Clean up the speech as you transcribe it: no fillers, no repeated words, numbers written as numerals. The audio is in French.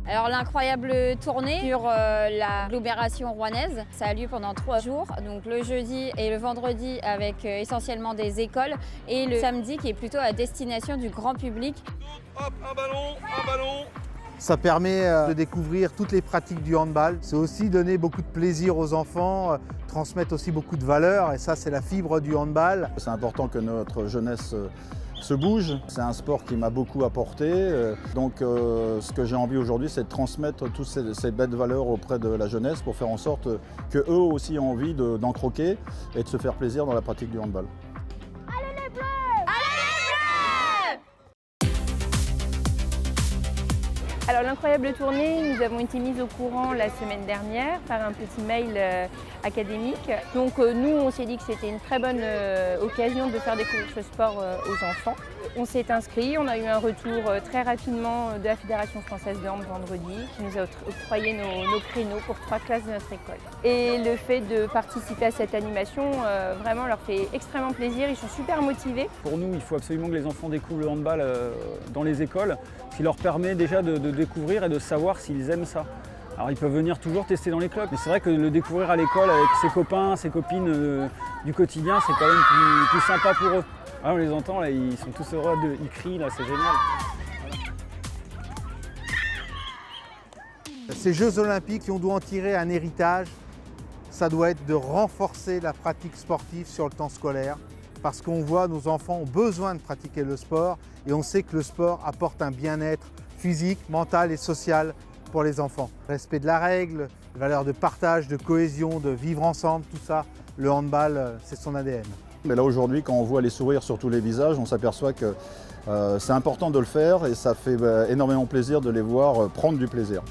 Alors l'incroyable tournée sur l'agglomération rouennaise, ça a lieu pendant 3 jours, donc le jeudi et le vendredi avec essentiellement des écoles et le samedi qui est plutôt à destination du grand public. Hop, un ballon. Ça permet de découvrir toutes les pratiques du handball. C'est aussi donner beaucoup de plaisir aux enfants, transmettre aussi beaucoup de valeurs et ça c'est la fibre du handball. C'est important que notre jeunesse se bouge. C'est un sport qui m'a beaucoup apporté. Donc ce que j'ai envie aujourd'hui, c'est de transmettre toutes ces belles valeurs auprès de la jeunesse pour faire en sorte qu'eux aussi aient envie d'en croquer et de se faire plaisir dans la pratique du handball. Alors l'incroyable tournée, nous avons été mis au courant la semaine dernière par un petit mail académique. Donc nous, on s'est dit que c'était une très bonne occasion de faire découvrir ce sport aux enfants. On s'est inscrit, on a eu un retour très rapidement de la Fédération française de hand vendredi qui nous a octroyé nos créneaux pour 3 classes de notre école. Et le fait de participer à cette animation vraiment leur fait extrêmement plaisir, ils sont super motivés. Pour nous, il faut absolument que les enfants découvrent le handball dans les écoles, ce qui leur permet déjà de découvrir et de savoir s'ils aiment ça. Alors ils peuvent venir toujours tester dans les clubs, mais c'est vrai que le découvrir à l'école avec ses copains, ses copines du quotidien, c'est quand même plus sympa pour eux. Ah, on les entend, là, ils sont tous heureux, ils crient, là, c'est génial. Ces Jeux olympiques, si on doit en tirer un héritage, ça doit être de renforcer la pratique sportive sur le temps scolaire parce qu'on voit nos enfants ont besoin de pratiquer le sport et on sait que le sport apporte un bien-être physique, mental et social pour les enfants. Respect de la règle, valeurs de partage, de cohésion, de vivre ensemble, tout ça, le handball, c'est son ADN. Mais là aujourd'hui, quand on voit les sourires sur tous les visages, on s'aperçoit que c'est important de le faire et ça fait énormément plaisir de les voir prendre du plaisir.